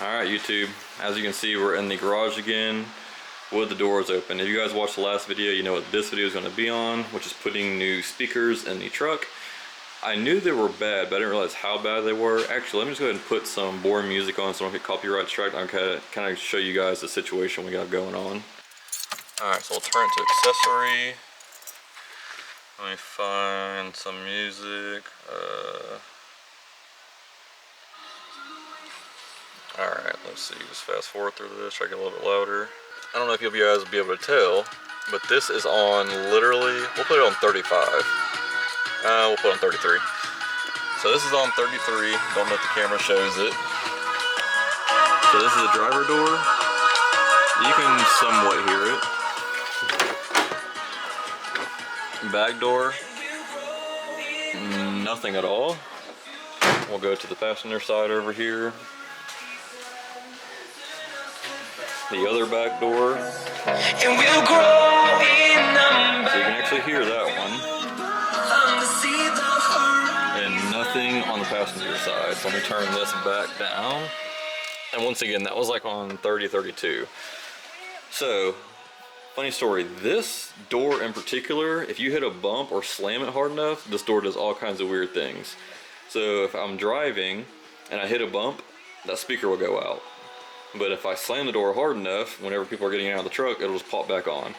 Alright YouTube, as you can see we're in the garage again with the doors open. If you guys watched the last video, you know what this video is going to be on, which is putting new speakers in the truck. I knew they were bad, but I didn't realize how bad they were. Actually, let me just go ahead and put some boring music on so I don't get copyright strike. I'll kind of show you guys the situation we got going on. Alright, so we'll turn it to accessory. Let me find some music. Alright, let's see, just fast forward through this, try to get a little bit louder. I don't know if you guys will be able to tell, but this is on literally, we'll put it on 35. We'll put it on 33. So this is on 33, don't know if the camera shows it. So this is the driver door. You can somewhat hear it. Back door, nothing at all. We'll go to the passenger side over here. The other back door. And we'll grow in number. So you can actually hear that one. And nothing on the passenger side. So let me turn this back down. And once again, that was like on 30, 32. So, funny story, this door in particular, if you hit a bump or slam it hard enough, this door does all kinds of weird things. So if I'm driving and I hit a bump, that speaker will go out. But if I slam the door hard enough, whenever people are getting out of the truck, it'll just pop back on.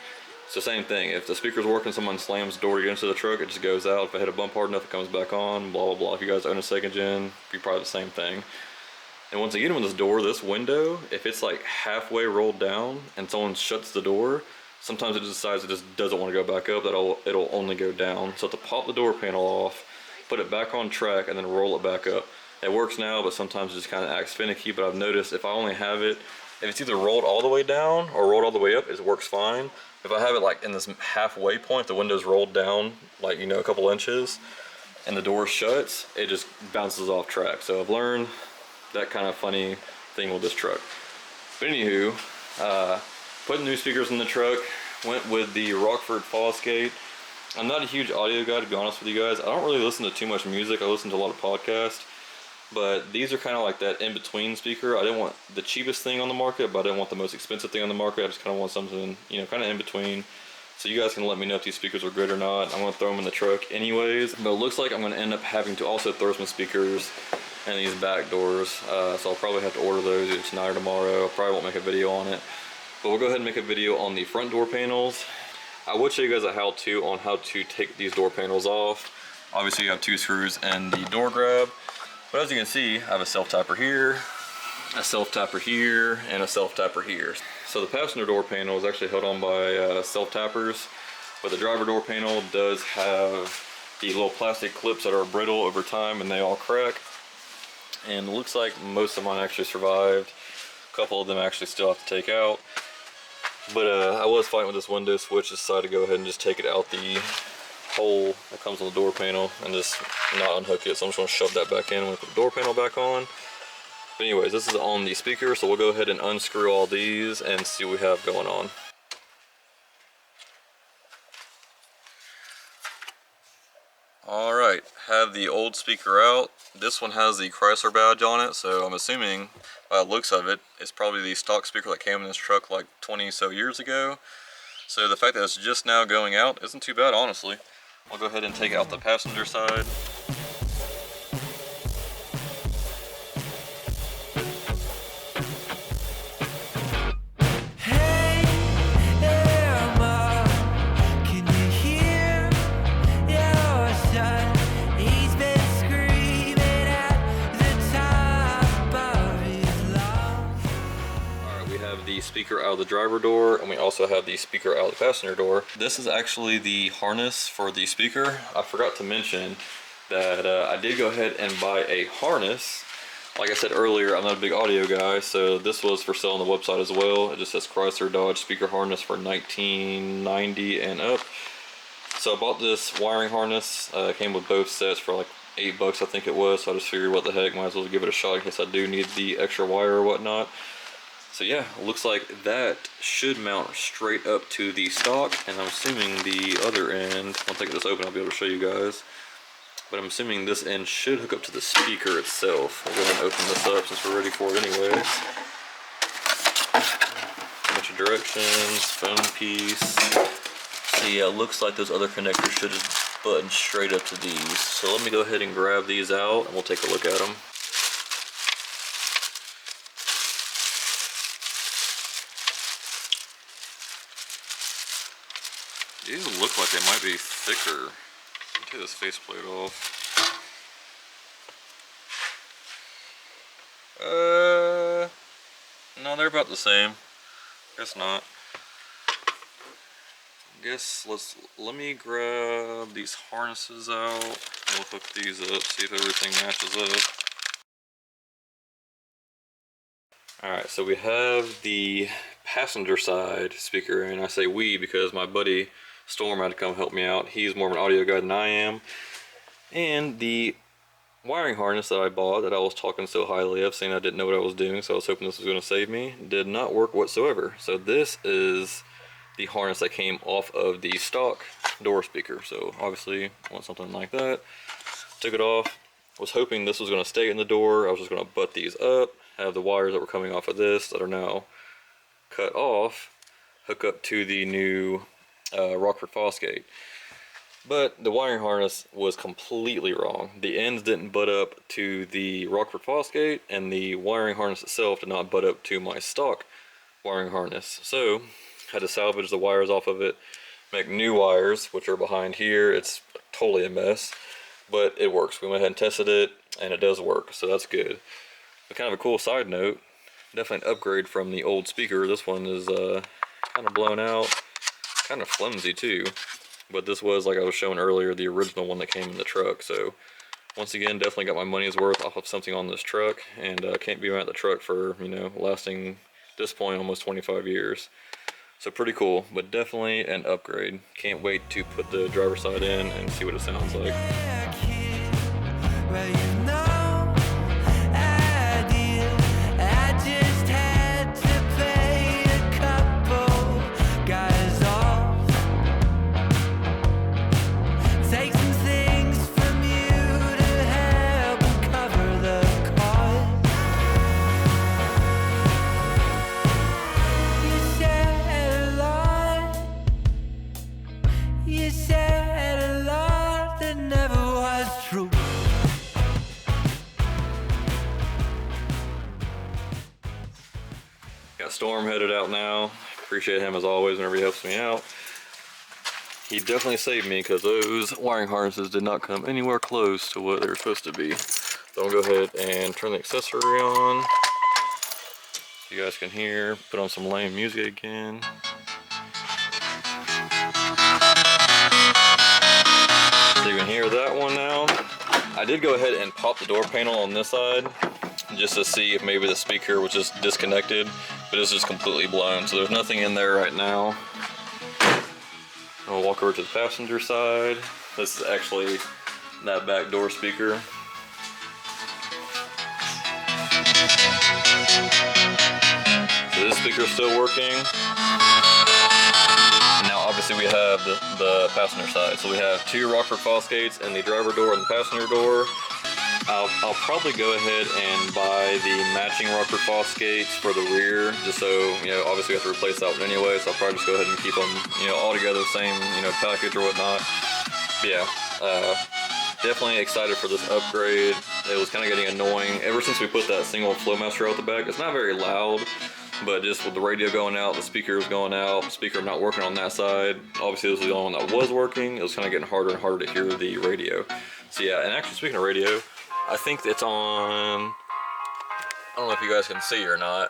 It's the same thing. If the speaker's working, someone slams the door to get into the truck, it just goes out. If I hit a bump hard enough, it comes back on, blah, blah, blah. If you guys own a second gen, you're probably the same thing. And once again, with this door, this window, if it's like halfway rolled down and someone shuts the door, sometimes it just decides it just doesn't want to go back up, it'll only go down. So to pop the door panel off, put it back on track, and then roll it back up. It works now, but sometimes it just kind of acts finicky. But I've noticed if I only have it, if it's either rolled all the way down or rolled all the way up, it works fine. If I have it like in this halfway point, the window's rolled down like, you know, a couple inches, and the door shuts, it just bounces off track. So I've learned that kind of funny thing with this truck. But anywho, putting new speakers in the truck, went with the Rockford Fosgate. I'm not a huge audio guy, to be honest with you guys. I don't really listen to too much music. I listen to a lot of podcasts. But these are kind of like that in-between speaker. I didn't want the cheapest thing on the market, but I didn't want the most expensive thing on the market. I just kind of want something, you know, kind of in between. So you guys can let me know if these speakers are good or not. I'm going to throw them in the truck anyways. But it looks like I'm going to end up having to also throw some speakers in these back doors. So I'll probably have to order those either tonight or tomorrow. I probably won't make a video on it. But we'll go ahead and make a video on the front door panels. I will show you guys a how-to on how to take these door panels off. Obviously you have two screws and the door grab. But as you can see, I have a self-tapper here, a self-tapper here, and a self-tapper here. So the passenger door panel is actually held on by self-tappers, but the driver door panel does have the little plastic clips that are brittle over time and they all crack. And it looks like most of mine actually survived. A couple of them actually still have to take out. But I was fighting with this window switch, decided to go ahead and just take it out the hole that comes on the door panel and just not unhook it. So I'm just going to shove that back in and put the door panel back on. But anyways, this is on the speaker, so we'll go ahead and unscrew all these and see what we have going on. Alright, have the old speaker out. This one has the Chrysler badge on it, so I'm assuming by the looks of it, it's probably the stock speaker that came in this truck like 20 so years ago. So the fact that it's just now going out isn't too bad, honestly. We'll go ahead and take out the passenger side. The speaker out of the driver door, and we also have the speaker out of the passenger door. This is actually the harness for the speaker. I forgot to mention that I did go ahead and buy a harness. Like I said earlier, I'm not a big audio guy, so this was for sale on the website as well. It just says Chrysler Dodge speaker harness for $19.90 and up. So I bought this wiring harness. It came with both sets for like $8, I think it was. So I just figured, what the heck, might as well give it a shot in case I do need the extra wire or whatnot. So yeah, it looks like that should mount straight up to the stock, and I'm assuming the other end, I'll take this open, I'll be able to show you guys. but I'm assuming this end should hook up to the speaker itself. We'll go ahead and open this up since we're ready for it anyways. Bunch of directions, phone piece. So yeah, it looks like those other connectors should just button straight up to these. So let me go ahead and grab these out and we'll take a look at them. These look like they might be thicker. I'll take this faceplate off. No, they're about the same. Guess not. Guess let me grab these harnesses out. We'll hook these up, see if everything matches up. Alright, so we have the passenger side speaker, and I say we because my buddy Storm had to come help me out. He's more of an audio guy than I am. And the wiring harness that I bought, that I was talking so highly of, saying I didn't know what I was doing, so I was hoping this was going to save me, did not work whatsoever. So this is the harness that came off of the stock door speaker. So obviously I want something like that. Took it off. Was hoping this was going to stay in the door. I was just going to butt these up, have the wires that were coming off of this that are now cut off, hook up to the new Rockford faucet. But the wiring harness was completely wrong. The ends didn't butt up to the Rockford faucet, and the wiring harness itself did not butt up to my stock wiring harness. So had to salvage the wires off of it, make new wires, which are behind here. It's totally a mess, but it works. We went ahead and tested it, and it does work, so that's good. But kind of a cool side note, definitely an upgrade from the old speaker. This one is kind of blown out, kind of flimsy too. But this was, like I was showing earlier, the original one that came in the truck. So once again, definitely got my money's worth off of something on this truck, and can't be mad at the truck for, you know, lasting at this point almost 25 years. So pretty cool, but definitely an upgrade. Can't wait to put the driver's side in and see what it sounds like. Got Storm headed out now. Appreciate him as always whenever he helps me out. He definitely saved me because those wiring harnesses did not come anywhere close to what they were supposed to be. So I'll go ahead and turn the accessory on so you guys can hear. Put on some lame music again. So you can hear that one now. I did go ahead and pop the door panel on this side just to see if maybe the speaker was just disconnected, but it's just completely blown, so there's nothing in there right now. I'll walk over to the passenger side. This is actually that back door speaker. So this speaker is still working. Now obviously we have the passenger side. So we have two Rockford faucets in the driver door and the passenger door. I'll probably go ahead and buy the matching Rockford faucets for the rear, just so, you know, obviously we have to replace that one anyway, so I'll probably just go ahead and keep them, you know, all together the same, you know, package or whatnot. But yeah, definitely excited for this upgrade. It was kind of getting annoying ever since we put that single flow master out the back. It's not very loud, but just with the radio going out, the speakers going out, speaker not working on that side. Obviously this was the only one that was working. It was kind of getting harder and harder to hear the radio. So yeah, and actually speaking of radio, I think it's on, I don't know if you guys can see or not,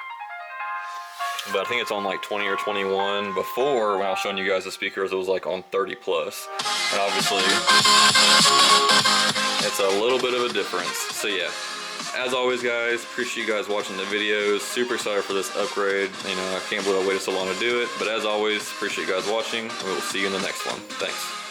but I think it's on like 20 or 21. Before, when I was showing you guys the speakers, it was like on 30 plus. And obviously, it's a little bit of a difference. So yeah, as always guys, appreciate you guys watching the videos. Super excited for this upgrade. You know, I can't believe I waited so long to do it. But as always, appreciate you guys watching, and we will see you in the next one. Thanks.